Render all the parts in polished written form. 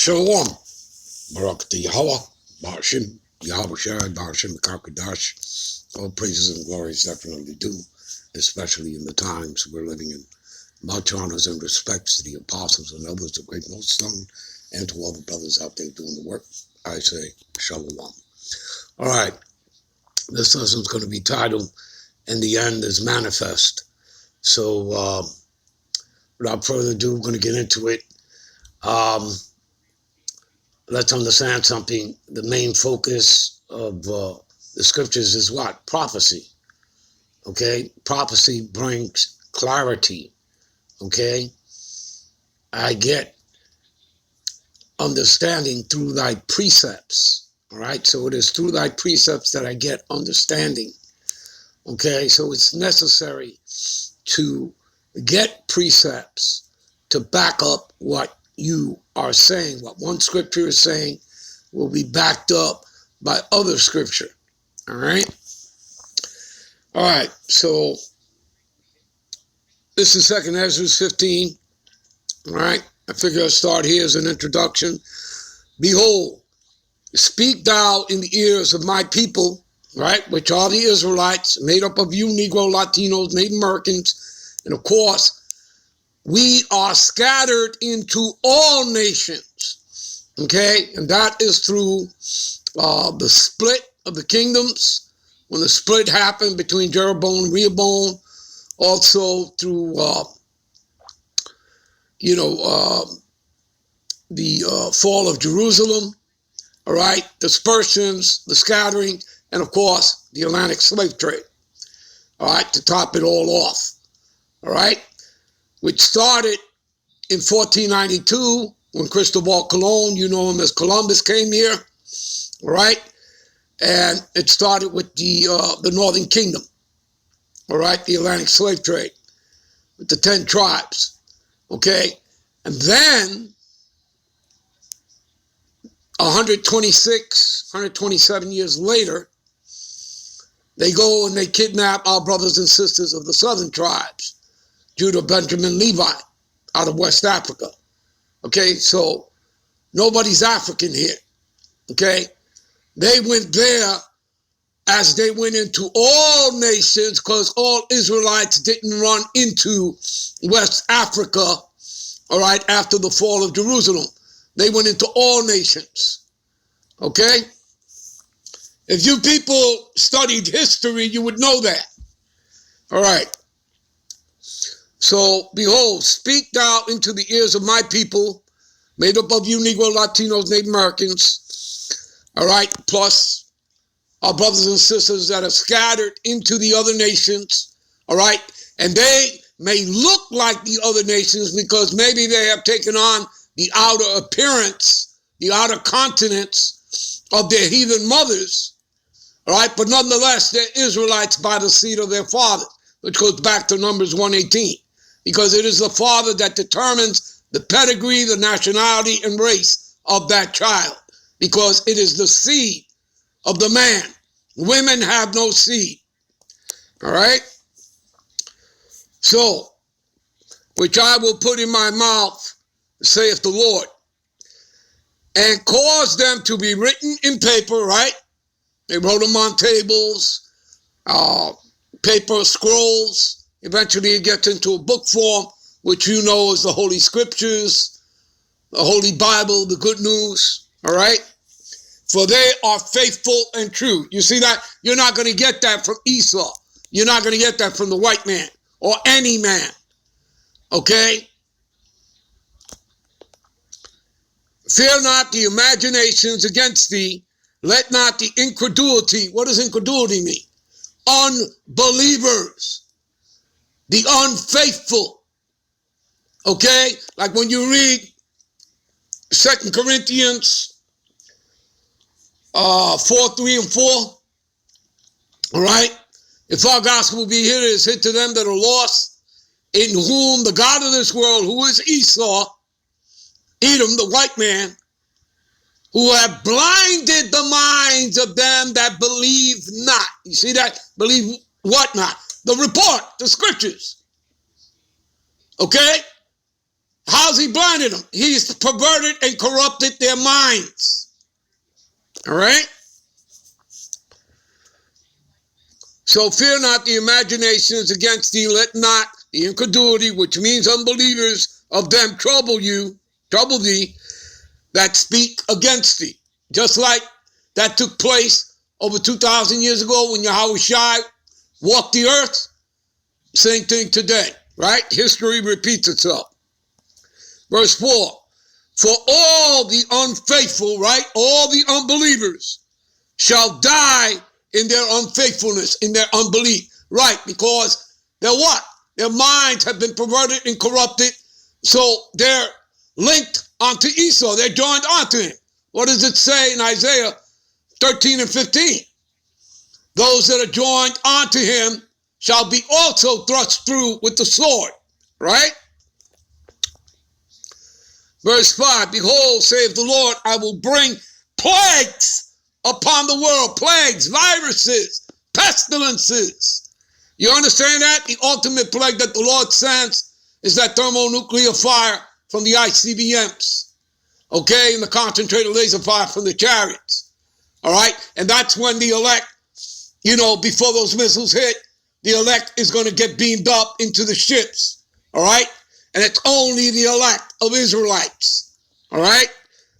Shalom. Barak Yahweh, Ba'ashim, Yahweh Shai, Ba'ashim, Kakadash. All praises and glories definitely due, especially in the times we're living in. Much honors and respects to the apostles and others of great millstone, and to all the brothers out there doing the work. I say, Shalom. All right. This lesson's going to be titled, "In the End is Manifest." So, without further ado, we're going to get into it. Let's understand something. The main focus of the scriptures is what? Prophecy. Okay? Prophecy brings clarity. Okay? I get understanding through thy precepts. All right? So it is through thy precepts that I get understanding. Okay? So it's necessary to get precepts to back up what you are saying. What one scripture is saying will be backed up by other scripture. All right? All right. So this is 2nd Ezra 15. All right? I figure I'll start here as an introduction. Behold, speak thou in the ears of my people, right, which are the Israelites, made up of you Negro, Latinos, Native Americans, and of course, we are scattered into all nations, okay? And that is through the split of the kingdoms, when the split happened between Jeroboam and Rehoboam, also through, the fall of Jerusalem, all right, dispersions, the scattering, and of course, the Atlantic slave trade, all right, to top it all off, all right? Which started in 1492 when Cristobal Colon, you know him as Columbus, came here, all right? And it started with the Northern Kingdom, all right, the Atlantic slave trade with the 10 tribes, okay? And then 127 years later, they go and they kidnap our brothers and sisters of the southern tribes, Judah, Benjamin, Levi, out of West Africa. Okay, so nobody's African here. Okay, they went there as they went into all nations, because all Israelites didn't run into West Africa, all right, after the fall of Jerusalem. They went into all nations. Okay? If you people studied history, you would know that. All right. So, behold, speak thou into the ears of my people, made up of you Negro, Latinos, Native Americans, all right, plus our brothers and sisters that are scattered into the other nations, all right, and they may look like the other nations because maybe they have taken on the outer appearance, the outer continents of their heathen mothers, all right, but nonetheless, they're Israelites by the seed of their fathers, which goes back to Numbers 1:18. Because it is the father that determines the pedigree, the nationality, and race of that child. Because it is the seed of the man. Women have no seed. All right? So, which I will put in my mouth, saith the Lord, and cause them to be written in paper, right? They wrote them on tables, paper, scrolls. Eventually it gets into a book form, which you know is the Holy Scriptures, the Holy Bible, the good news, all right? For they are faithful and true. You see that? You're not going to get that from Esau. You're not going to get that from the white man or any man, okay? Fear not the imaginations against thee. Let not the incredulity, what does incredulity mean? Unbelievers. The unfaithful, okay? Like when you read 2 Corinthians 4:3-4, all right? If our gospel be hid, it is hid to them that are lost, in whom the God of this world, who is Esau, Edom, the white man, who have blinded the minds of them that believe not. You see that? Believe what not? The report, the scriptures. Okay? How's he blinded them? He's perverted and corrupted their minds. All right? So fear not the imaginations against thee, let not the incredulity, which means unbelievers of them, trouble thee, that speak against thee. Just like that took place over 2,000 years ago when Yahushua walked the earth, same thing today, right? History repeats itself. Verse 4, for all the unfaithful, right, all the unbelievers shall die in their unfaithfulness, in their unbelief, right, because they're what? Their minds have been perverted and corrupted, so they're linked onto Esau. They're joined onto him. What does it say in Isaiah 13 and 15? Those that are joined onto him shall be also thrust through with the sword, right? Verse 5, behold, saith the Lord, I will bring plagues upon the world, plagues, viruses, pestilences. You understand that? The ultimate plague that the Lord sends is that thermonuclear fire from the ICBMs, okay, and the concentrated laser fire from the chariots, all right? And that's when the elect, before those missiles hit, the elect is going to get beamed up into the ships, all right? And it's only the elect of Israelites, all right?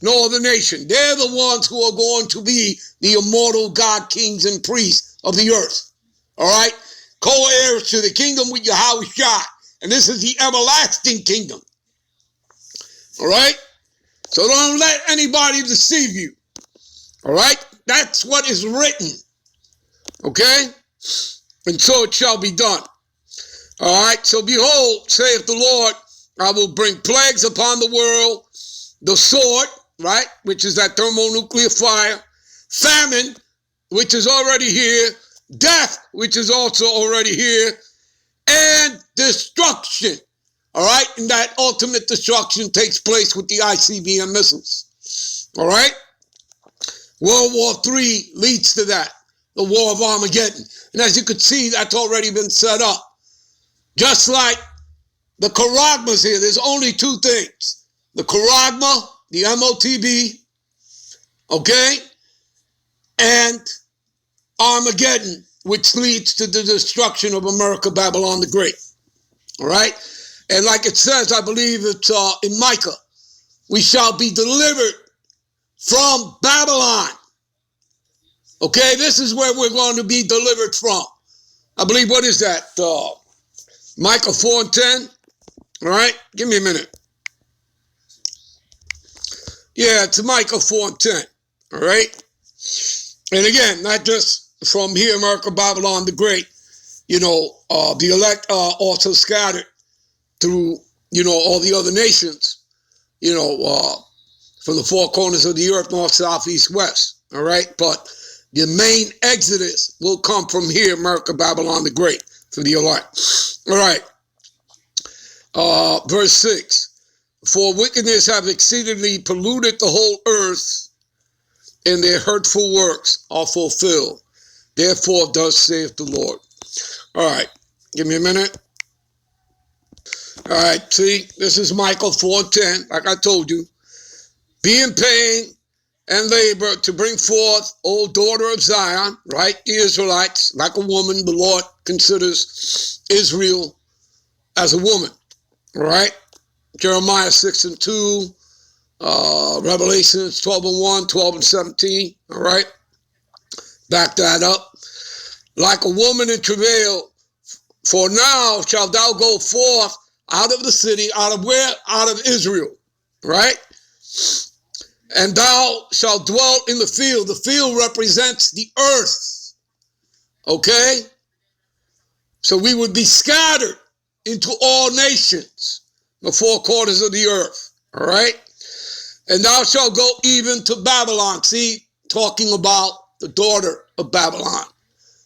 No other nation. They're the ones who are going to be the immortal God, kings, and priests of the earth, all right? Co-heirs to the kingdom with Yahushua. And this is the everlasting kingdom, all right? So don't let anybody deceive you, all right? That's what is written, okay? And so it shall be done. All right, so behold, saith the Lord, I will bring plagues upon the world, the sword, right, which is that thermonuclear fire, famine, which is already here, death, which is also already here, and destruction. All right, and that ultimate destruction takes place with the ICBM missiles. All right, World War III leads to that, the War of Armageddon. And as you can see, that's already been set up. Just like the charagmas here, there's only two things. The charagma, the MOTB, okay, and Armageddon, which leads to the destruction of America, Babylon the Great, all right? And like it says, I believe it's in Micah, we shall be delivered from Babylon, okay? This is where we're going to be delivered from. I believe, what is that? Micah 4 and 10. All right, give me a minute. Yeah, it's Micah 4 and 10. All right. And again, not just from here, America, Babylon the Great. The elect are also scattered through, all the other nations, from the four corners of the earth, north, south, east, west. All right. But the main exodus will come from here, America, Babylon the Great, for the elect. All right. Verse 6, for wickedness have exceedingly polluted the whole earth, and their hurtful works are fulfilled. Therefore, thus saith the Lord. All right, give me a minute. All right, see, this is Micah 4:10, like I told you. Be in pain and labor to bring forth, O daughter of Zion, right? The Israelites, like a woman, the Lord considers Israel as a woman, all right? Jeremiah 6 and 2, Revelations 12 and 1, 12 and 17, all right? Back that up. Like a woman in travail, for now shalt thou go forth out of the city, out of where? Out of Israel, right? And thou shalt dwell in the field. The field represents the earth, okay? So we would be scattered into all nations, the four quarters of the earth, all right? And thou shalt go even to Babylon. See, talking about the daughter of Babylon,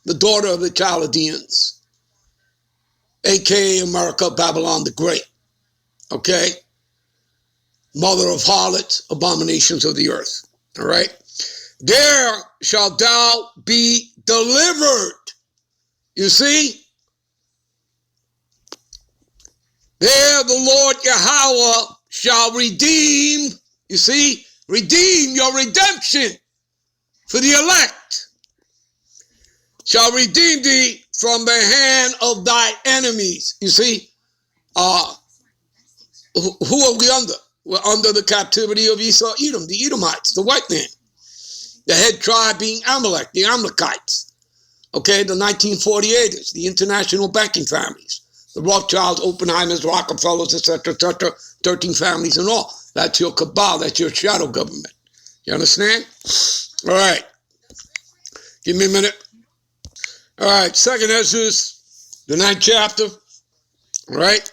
the daughter of the Chaldeans, a.k.a. America, Babylon the Great, okay? Mother of harlots, abominations of the earth, all right? There shalt thou be delivered. You see? There the Lord Yahweh shall redeem, you see, redeem your redemption for the elect, shall redeem thee from the hand of thy enemies. You see, who are we under? We're under the captivity of Esau, Edom, the Edomites, the white man. The head tribe being Amalek, the Amalekites. Okay, the 1948ers, the international banking families, the Rothschilds, Oppenheimers, Rockefellers, etc., 13 families and all. That's your cabal, that's your shadow government. You understand? All right. Give me a minute. All right, 2nd Ezra, the 9th chapter. All right.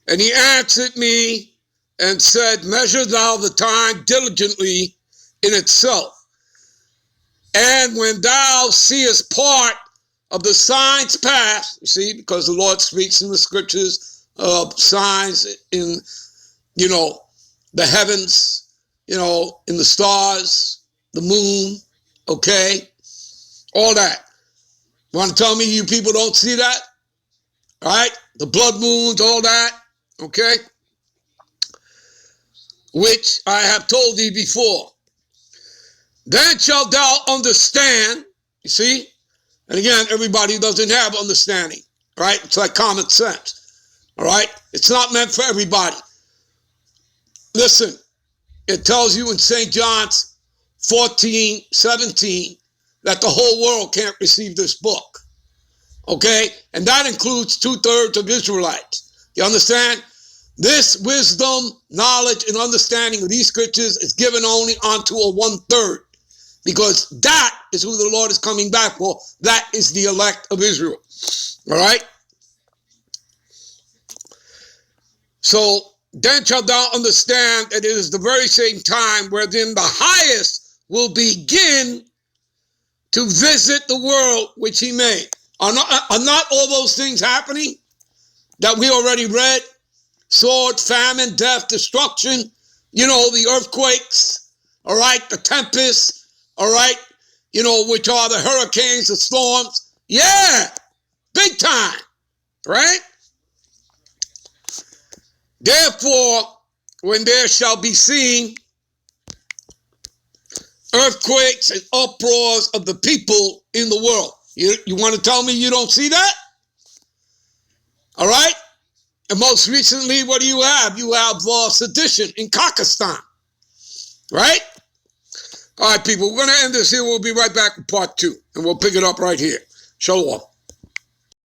And he answered me and said, measure thou the time diligently in itself. And when thou seest part of the signs pass, you see, because the Lord speaks in the scriptures of signs in, the heavens, in the stars, the moon, okay, all that. Want to tell me you people don't see that? All right, the blood moons, all that, okay, which I have told thee before. Then shalt thou understand, you see, and again, everybody doesn't have understanding, right? It's like common sense, all right? It's not meant for everybody. Listen, it tells you in St. John's 14:17 that the whole world can't receive this book, okay? And that includes 2/3 of Israelites. You understand? This wisdom, knowledge, and understanding of these scriptures is given only unto a 1/3. Because that is who the Lord is coming back for. That is the elect of Israel. All right? So, then shalt thou understand that it is the very same time wherein the highest will begin to visit the world which he made. Are not all those things happening that we already read? Sword, famine, death, destruction, the earthquakes, all right, the tempests, all right, which are the hurricanes, the storms. Yeah, big time, right? Therefore, when there shall be seen earthquakes and uproars of the people in the world. You want to tell me you don't see that? All right? And most recently, what do you have? You have sedition in Pakistan, right? All right, people, we're going to end this here. We'll be right back with part 2, and we'll pick it up right here. Shalom.